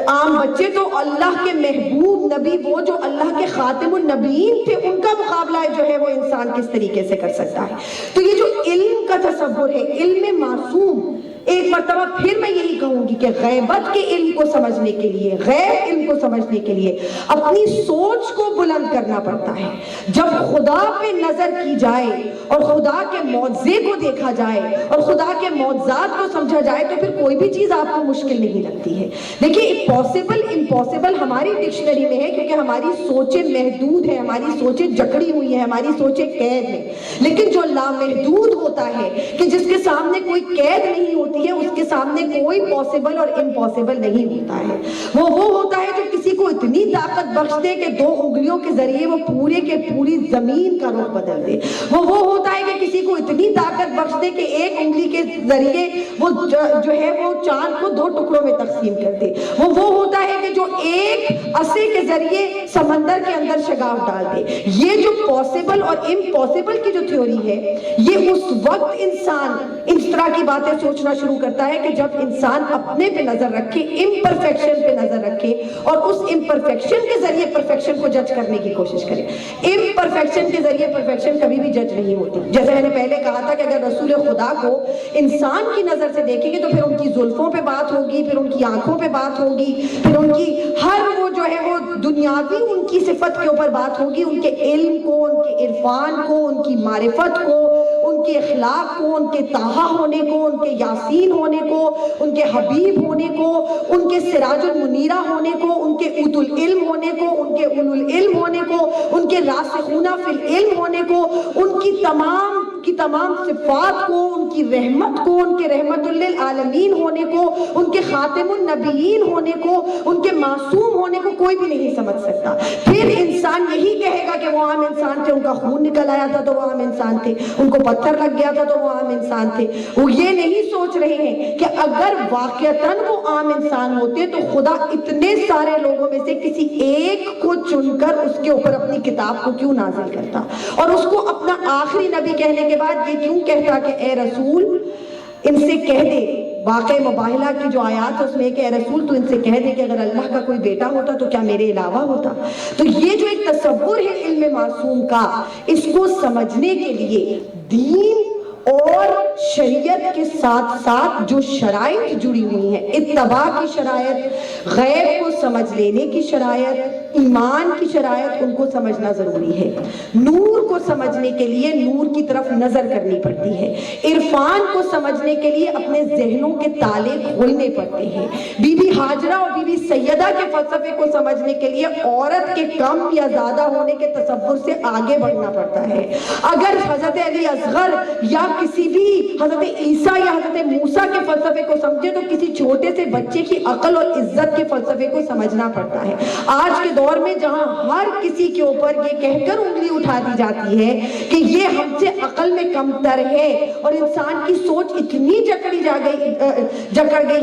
عام بچے, تو اللہ کے محبوب نبی, وہ جو اللہ کے خاتم النبیین تھے, ان کا مقابلہ جو ہے وہ انسان کس طریقے سے کر سکتا ہے. تو یہ جو علم کا تصور ہے, علم معصوم, ایک مرتبہ پھر میں یہی کہوں گی کہ غیبت کے علم کو سمجھنے کے لیے, غیب علم کو سمجھنے کے لیے اپنی سوچ کو بلند کرنا پڑتا ہے. جب خدا پہ نظر کی جائے اور خدا کے معجزے کو دیکھا جائے اور خدا کے معجزات کو سمجھا جائے تو پھر کوئی بھی چیز آپ کو مشکل نہیں لگتی ہے. دیکھیے, پاسبل امپاسبل ہماری ڈکشنری میں ہے کیونکہ ہماری سوچیں محدود ہیں, ہماری سوچیں جکڑی ہوئی ہیں, ہماری سوچیں قید ہیں. لیکن جو لامحدود ہوتا ہے کہ جس کے سامنے کوئی قید نہیں ہوتی ہے, اس کے سامنے کوئی پاسبل اور امپاسبل نہیں ہوتا ہے. وہ ہوتا ہے جو کسی کو اتنی طاقت بخش دے کہ 2 انگلیوں کے ذریعے وہ پورے کے پوری زمین کا رخ بدل دے. وہ ہوتا ہے کہ کسی کو اتنی طاقت بخش دے کہ 1 انگلی کے ذریعے وہ جو ہے وہ چاند کو 2 ٹکڑوں میں تقسیم کر دے. وہ ہوتا ہے کہ جو 1 عصے کے ذریعے سمندر کے اندر شگاف ڈال دے. یہ جو پاسبل اور امپاسبل کی جو تھیوری ہے, یہ اس وقت انسان اس طرح کی باتیں سوچنا شروع کرتا ہے کہ جب انسان اپنے پہ نظر رکھے, امپرفیکشن پہ نظر رکھے اور اس امپرفیکشن کے ذریعے پرفیکشن کو جج کرنے کی کوشش کرے. امپرفیکشن کے ذریعے پرفیکشن کبھی بھی جج نہیں ہوتی. جیسے میں نے پہلے کہا تھا کہ اگر رسول خدا کو انسان کی نظر سے دیکھیں گے تو پھر ان کی زلفوں پہ بات ہوگی, پھر ان کی آنکھوں پہ بات ہوگی, پھر ان کی ہر وہ جو ہے وہ دنیاوی ان کی صفت کے اوپر بات ہوگی, ان کے علم کو, ان کے عرفان کو, ان کی معرفت کو, ان کے اخلاق کو, ان کے طٰہٰ ہونے کو, ان کے یاسین ہونے کو, ان کے حبیب ہونے کو, ان کے سراج المنیرہ ہونے کو, ان کے اوت العلم ہونے کو, ان کے اولو العلم ہونے کو, ان کے راسخون فی العلم ہونے کو, ان کی تمام صفات کو, ان کی رحمت کو, ان کے رحمت للعالمین ہونے کو, ان کے خاتم النبیین ہونے کو, ان کے معصوم ہونے کو کوئی بھی نہیں سمجھ سکتا. پھر انسان یہی کہے گا کہ وہ عام انسان تھے, ان کا خون نکل آیا تھا تو وہ عام انسان تھے, ان کو پتھر لگ گیا تھا تو وہ عام انسان تھے. وہ یہ نہیں سوچ رہے ہیں کہ اگر واقعتاً وہ عام انسان ہوتے تو خدا اتنے سارے لوگوں میں سے کسی ایک کو چن کر اس کے اوپر اپنی کتاب کو کیوں نازل کرتا, اور اس کو اپنا آخری نبی کہنے کے بعد یہ کیوں کہتا کہ اے رسول ان سے کہہ دے واقع مباہلہ کی جو آیات ہے اس میں کہ اے رسول تو ان سے کہہ دے کہ اگر اللہ کا کوئی بیٹا ہوتا تو کیا میرے علاوہ ہوتا. تو یہ جو ایک تصور ہے علم معصوم کا، اس کو سمجھنے کے لیے دین اور شریعت کے ساتھ ساتھ جو شرائط جڑی ہوئی ہیں، اتباع کی شرائط، غیب کو سمجھ لینے کی شرائط، ایمان کی شرائط، ان کو سمجھنا ضروری ہے. نور کو سمجھنے کے لیے نور کی طرف نظر کرنی پڑتی ہے. عرفان کو سمجھنے کے لیے اپنے ذہنوں کے تالے کھولنے پڑتے ہیں. بی بی ہاجرہ اور بی بی سیدہ کے فلسفے کو سمجھنے کے لیے عورت کے کم یا زیادہ ہونے کے تصور سے آگے بڑھنا پڑتا ہے. اگر حضرت علی اصغر یا کسی بھی حضرت عیسیٰ یا حضرت موسیٰ کے فلسفے کو سمجھے تو کسی چھوٹے سے بچے کی عقل اور عزت کے فلسفے کو سمجھنا پڑتا ہے. آج کے دور میں جہاں ہر کسی کے اوپر یہ کہہ کر انگلی اٹھا دی جاتی ہے کہ یہ ہم سے عقل میں کم تر ہے، اور انسان کی سوچ اتنی جکڑ گئی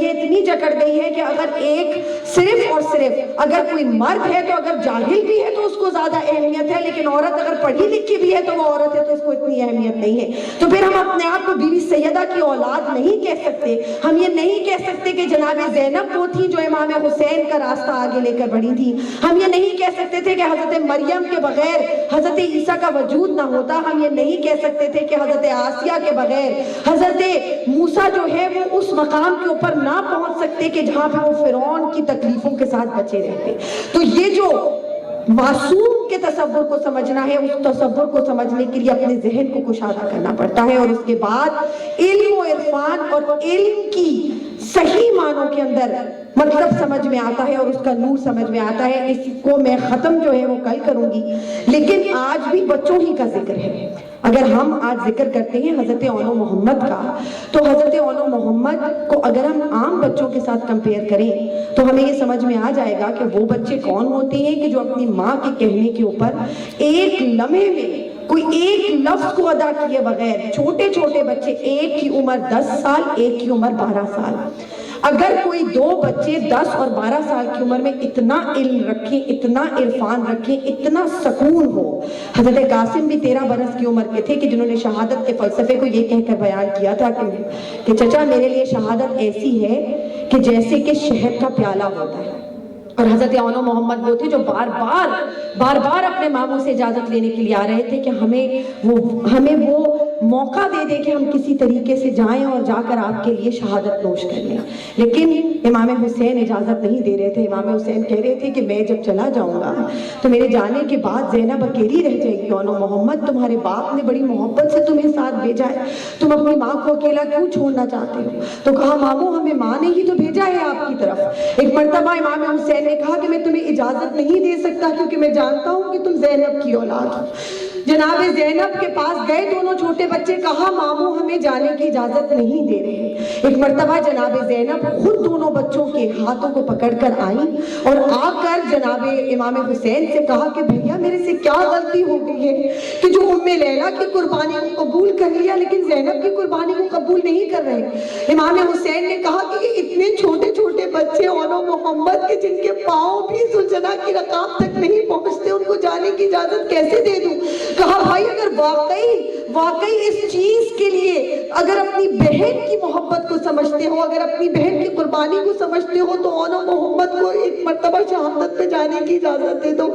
ہے، اتنی جکڑ گئی ہے کہ اگر ایک صرف اور صرف اگر کوئی مرد ہے تو اگر جاہل بھی ہے تو اس کو زیادہ اہمیت ہے، لیکن عورت اگر پڑھی لکھی بھی ہے تو وہ عورت ہے تو اس کو اتنی اہمیت نہیں ہے. تو پھر ہم اپنے آپ کو بی بی سیدہ کی اولاد نہیں کہہ سکتے. ہم یہ نہیں کہہ سکتے کہ جناب زینب وہ تھی جو امام حسین کا راستہ آگے لے کر بڑھی تھی. ہم یہ نہیں کہہ سکتے تھے کہ حضرت مریم کے بغیر حضرت عیسیٰ کا وجود نہ ہوتا. ہم یہ نہیں کہہ سکتے تھے کہ حضرت آسیہ کے بغیر حضرت موسیٰ جو ہے وہ اس مقام کے اوپر نہ پہنچ سکتے کہ جہاں پہ وہ فرعون کی تکلیفوں کے ساتھ بچے رہتے. تو یہ جو معصوم کے تصور کو سمجھنا ہے، اس تصور کو سمجھنے کے لیے اپنے ذہن کو کشادہ کرنا پڑتا ہے، اور اس کے بعد علم و عرفان اور علم کی صحیح معنوں کے اندر مطلب سمجھ میں آتا ہے اور اس کا نور سمجھ میں آتا ہے. اس کو میں ختم جو ہے وہ کل کروں گی، لیکن آج بھی بچوں ہی کا ذکر ہے. اگر ہم آج ذکر کرتے ہیں حضرت اون محمد کا، تو حضرت اون محمد کو اگر ہم عام بچوں کے ساتھ کمپیئر کریں تو ہمیں یہ سمجھ میں آ جائے گا کہ وہ بچے کون ہوتے ہیں کہ جو اپنی ماں کے کہنے کے اوپر ایک لمحے میں کوئی ایک لفظ کو ادا کیے بغیر، چھوٹے چھوٹے بچے، ایک کی عمر 10 سال، ایک کی عمر 12 سال، اگر کوئی دو بچے 10 اور 12 سال کی عمر میں اتنا علم رکھیں، اتنا عرفان رکھیں، اتنا سکون ہو. حضرت قاسم بھی 13 برس کی عمر کے تھے کہ جنہوں نے شہادت کے فلسفے کو یہ کہہ کر بیان کیا تھا کہ چچا میرے لیے شہادت ایسی ہے کہ جیسے کہ شہد کا پیالہ ہوتا ہے. اور حضرت اون محمد وہ تھے جو بار بار اپنے ماموں سے اجازت لینے کے لیے آ رہے تھے کہ ہمیں وہ موقع دے دے کہ ہم کسی طریقے سے جائیں اور جا کر آپ کے لیے شہادت نوش کر لیں. لیکن امام حسین اجازت نہیں دے رہے تھے. امام حسین کہہ رہے تھے کہ میں جب چلا جاؤں گا تو میرے جانے کے بعد زینب اکیلی رہ جائے گی. اون محمد تمہارے باپ نے بڑی محبت سے تمہیں ساتھ بھیجا ہے، تم اپنی ماں کو اکیلا کیوں چھوڑنا چاہتے ہو؟ تو کہا ماموں ہمیں ماں نے ہی تو بھیجا ہے آپ کی طرف. ایک مرتبہ امام حسین نے کہا کہ میں تمہیں اجازت نہیں دے سکتا کیونکہ میں جانتا ہوں کہ تم زینب کی اولاد ہو. جناب زینب کے پاس گئے دونوں چھوٹے بچے، کہا ماموں ہمیں جانے کی اجازت نہیں دے رہے. ایک مرتبہ جناب زینب خود دونوں بچوں کے ہاتھوں کو پکڑ کر آئیں اور آ کر جناب امام حسین سے کہا کہ بھیا میرے سے کیا غلطی ہو گئی ہے کہ جو ام لیلہ کی قربانی کو قبول کر لیا لیکن زینب کی قربانی کو قبول نہیں کر رہے. امام حسین نے کہا کہ یہ اتنے چھوٹے چھوٹے بچے اون محمد کے جن کے پاؤں بھی سلجنا کی رکاب تک نہیں پہنچتے، ان کو جانے کی اجازت کیسے دے دوں؟ کہا بھائی اگر واقعی اس چیز کے لیے اگر اپنی بہن کی محبت کو سمجھتے ہو، اگر اپنی بہن کی قربانی کو سمجھتے ہو تو اون محمد کو ایک مرتبہ شہادت پہ جانے کی اجازت دے دو.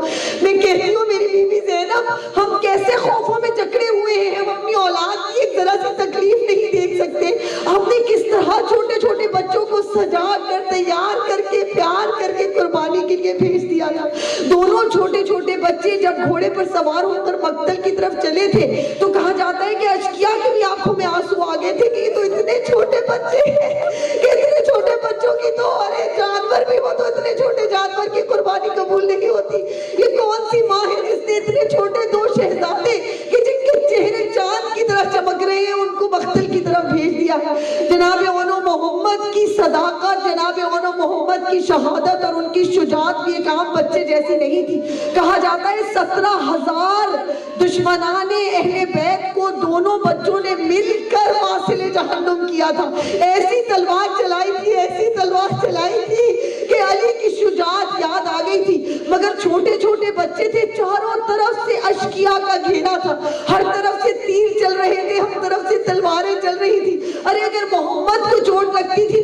میں کہتی ہوں میری بیوی زینب، ہم کیسے خوفوں میں جکڑے ہوئے ہیں، ہم اپنی اولاد کی ایک ذرا سی تکلیف نہیں دیکھ سکتے. ہم نے کس طرح چھوٹے چھوٹے بچوں کو سجا کر تیار کر کے پیار کر کے قربانی کے لیے بھیج دیا تھا. دونوں چھوٹے چھوٹے بچے جب گھوڑے پر سوار ہو کر مقتل کی طرف چلے تھے تو کہا جاتا ہے کہ اشکیا کی بھی آنکھوں میں آنسو آ گئے تھے کہ یہ تو اتنے چھوٹے بچے ہیں کہ اتنے چھوٹے بچوں کی تو ارے جانور بھی ہو تو اتنے چھوٹے جانور کی قربانی قبول نہیں ہوتی. یہ کون سی ماں ہے جس نے اتنے چھوٹے دو شہزادے کہ جن کے چہرے چاند کی طرح چمک رہے ہیں ان کو مقتل کی طرف بھیج دیا؟ جناب اون محمد کی صداقت، جناب اون محمد کی شہادت اور ان کی شجاعت بھی ایک عام بچے جیسی نہیں تھی. کہا جاتا ہے 17,000 دشمنان اہل بیت کو دونوں بچوں نے مل کر واصل جہنم کیا تھا. ایسی تلوار چلائی تھی کہ علی کی شجاعت یاد آ گئی تھی. مگر چھوٹے چھوٹے بچے تھے، چاروں طرف سے اشکیا کا گھیرا تھا، ہر طرف سے تیر چل رہے تھے، ہر طرف سے تلواریں چل رہی تھی. ارے اگر محمد کو چوٹ لگتی تھی